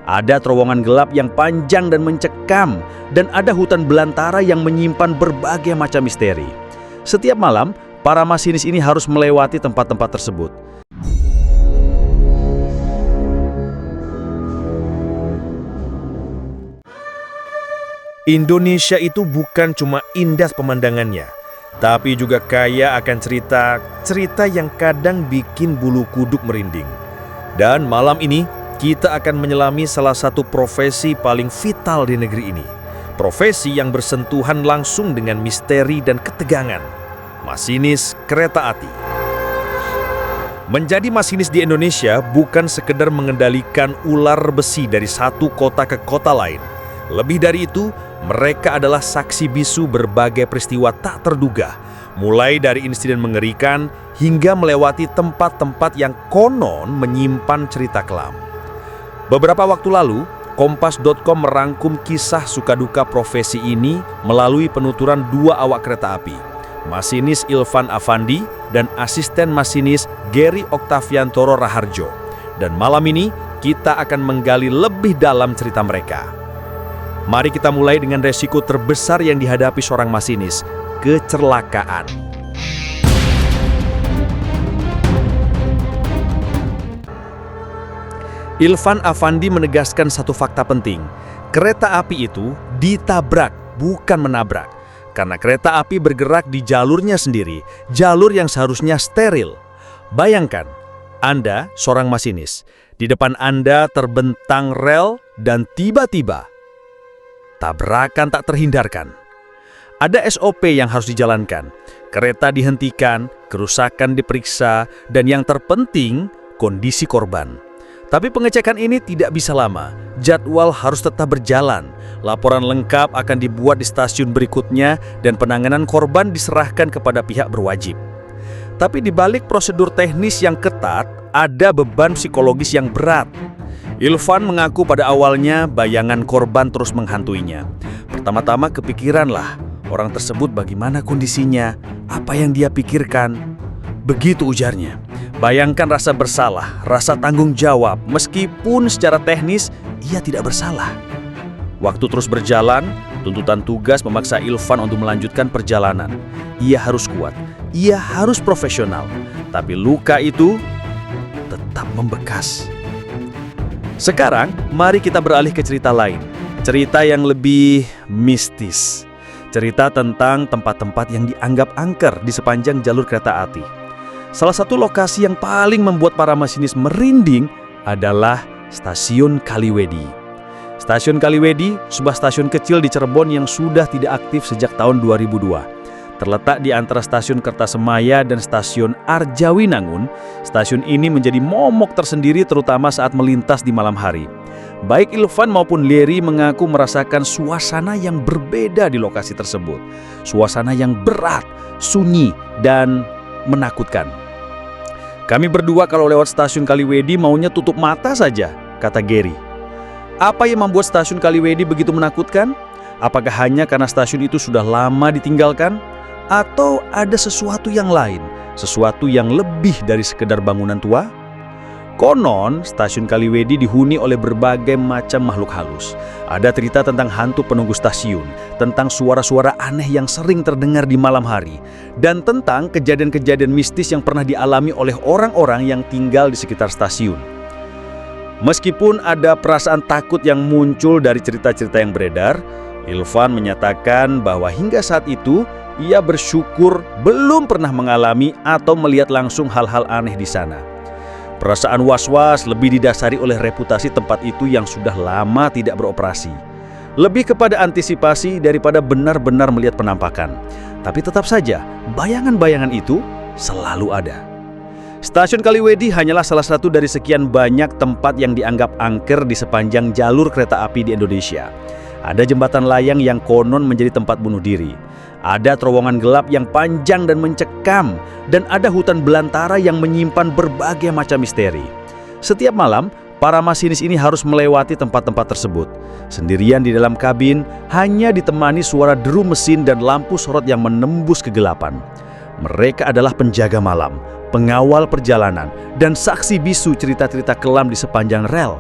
Ada terowongan gelap yang panjang dan mencekam, dan ada hutan belantara yang menyimpan berbagai macam misteri. Setiap malam, para masinis ini harus melewati tempat-tempat tersebut. Indonesia itu bukan cuma indah pemandangannya, tapi juga kaya akan cerita yang kadang bikin bulu kuduk merinding. Dan malam ini, kita akan menyelami salah satu profesi paling vital di negeri ini. Profesi yang bersentuhan langsung dengan misteri dan ketegangan. Masinis kereta api. Menjadi masinis di Indonesia bukan sekedar mengendalikan ular besi dari satu kota ke kota lain. Lebih dari itu, mereka adalah saksi bisu berbagai peristiwa tak terduga, mulai dari insiden mengerikan hingga melewati tempat-tempat yang konon menyimpan cerita kelam. Beberapa waktu lalu, Kompas.com merangkum kisah suka-duka profesi ini melalui penuturan dua awak kereta api, masinis Ilvan Afandi dan asisten masinis Gary Oktaviantoro Raharjo. Dan malam ini, kita akan menggali lebih dalam cerita mereka. Mari kita mulai dengan resiko terbesar yang dihadapi seorang masinis, kecelakaan. Ilvan Afandi menegaskan satu fakta penting. Kereta api itu ditabrak, bukan menabrak. Karena kereta api bergerak di jalurnya sendiri, jalur yang seharusnya steril. Bayangkan, Anda seorang masinis, di depan Anda terbentang rel dan tiba-tiba tabrakan tak terhindarkan. Ada SOP yang harus dijalankan. Kereta dihentikan, kerusakan diperiksa, dan yang terpenting, kondisi korban. Tapi pengecekan ini tidak bisa lama. Jadwal harus tetap berjalan. Laporan lengkap akan dibuat di stasiun berikutnya dan penanganan korban diserahkan kepada pihak berwajib. Tapi di balik prosedur teknis yang ketat, ada beban psikologis yang berat. Ilvan mengaku pada awalnya bayangan korban terus menghantuinya. Pertama-tama kepikiranlah orang tersebut bagaimana kondisinya, apa yang dia pikirkan. Begitu ujarnya. Bayangkan rasa bersalah, rasa tanggung jawab, meskipun secara teknis ia tidak bersalah. Waktu terus berjalan, tuntutan tugas memaksa Ilvan untuk melanjutkan perjalanan. Ia harus kuat, ia harus profesional. Tapi luka itu tetap membekas. Sekarang, mari kita beralih ke cerita lain. Cerita yang lebih mistis. Cerita tentang tempat-tempat yang dianggap angker di sepanjang jalur kereta api. Salah satu lokasi yang paling membuat para masinis merinding adalah Stasiun Kaliwedi. Stasiun Kaliwedi, sebuah stasiun kecil di Cirebon yang sudah tidak aktif sejak tahun 2002. Terletak di antara stasiun Kertasemaya dan stasiun Arjawinangun, stasiun ini menjadi momok tersendiri terutama saat melintas di malam hari. Baik Ilvan maupun Leri mengaku merasakan suasana yang berbeda di lokasi tersebut. Suasana yang berat, sunyi, dan menakutkan. Kami berdua kalau lewat stasiun Kaliwedi maunya tutup mata saja, kata Gary. Apa yang membuat stasiun Kaliwedi begitu menakutkan? Apakah hanya karena stasiun itu sudah lama ditinggalkan? Atau ada sesuatu yang lain, sesuatu yang lebih dari sekedar bangunan tua? Konon, stasiun Kaliwedi dihuni oleh berbagai macam makhluk halus. Ada cerita tentang hantu penunggu stasiun, tentang suara-suara aneh yang sering terdengar di malam hari, dan tentang kejadian-kejadian mistis yang pernah dialami oleh orang-orang yang tinggal di sekitar stasiun. Meskipun ada perasaan takut yang muncul dari cerita-cerita yang beredar, Ilvan menyatakan bahwa hingga saat itu, ia bersyukur belum pernah mengalami atau melihat langsung hal-hal aneh di sana. Perasaan was-was lebih didasari oleh reputasi tempat itu yang sudah lama tidak beroperasi. Lebih kepada antisipasi daripada benar-benar melihat penampakan. Tapi tetap saja, bayangan-bayangan itu selalu ada. Stasiun Kaliwedi hanyalah salah satu dari sekian banyak tempat yang dianggap angker di sepanjang jalur kereta api di Indonesia. Ada jembatan layang yang konon menjadi tempat bunuh diri. Ada terowongan gelap yang panjang dan mencekam, dan ada hutan belantara yang menyimpan berbagai macam misteri. Setiap malam, para masinis ini harus melewati tempat-tempat tersebut. Sendirian di dalam kabin, hanya ditemani suara deru mesin dan lampu sorot yang menembus kegelapan. Mereka adalah penjaga malam, pengawal perjalanan, dan saksi bisu cerita-cerita kelam di sepanjang rel.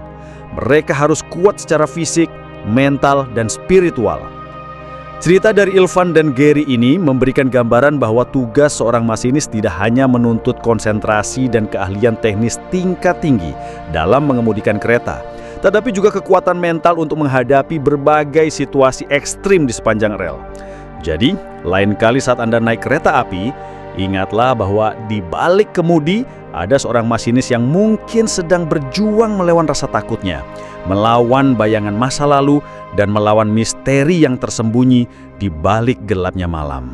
Mereka harus kuat secara fisik, mental, dan spiritual. Cerita dari Ilvan dan Gary ini memberikan gambaran bahwa tugas seorang masinis tidak hanya menuntut konsentrasi dan keahlian teknis tingkat tinggi dalam mengemudikan kereta, tetapi juga kekuatan mental untuk menghadapi berbagai situasi ekstrim di sepanjang rel. Jadi, lain kali saat Anda naik kereta api, ingatlah bahwa di balik kemudi ada seorang masinis yang mungkin sedang berjuang melawan rasa takutnya, melawan bayangan masa lalu, dan melawan misteri yang tersembunyi di balik gelapnya malam.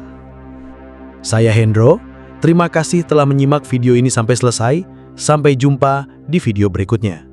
Saya Hendro, terima kasih telah menyimak video ini sampai selesai. Sampai jumpa di video berikutnya.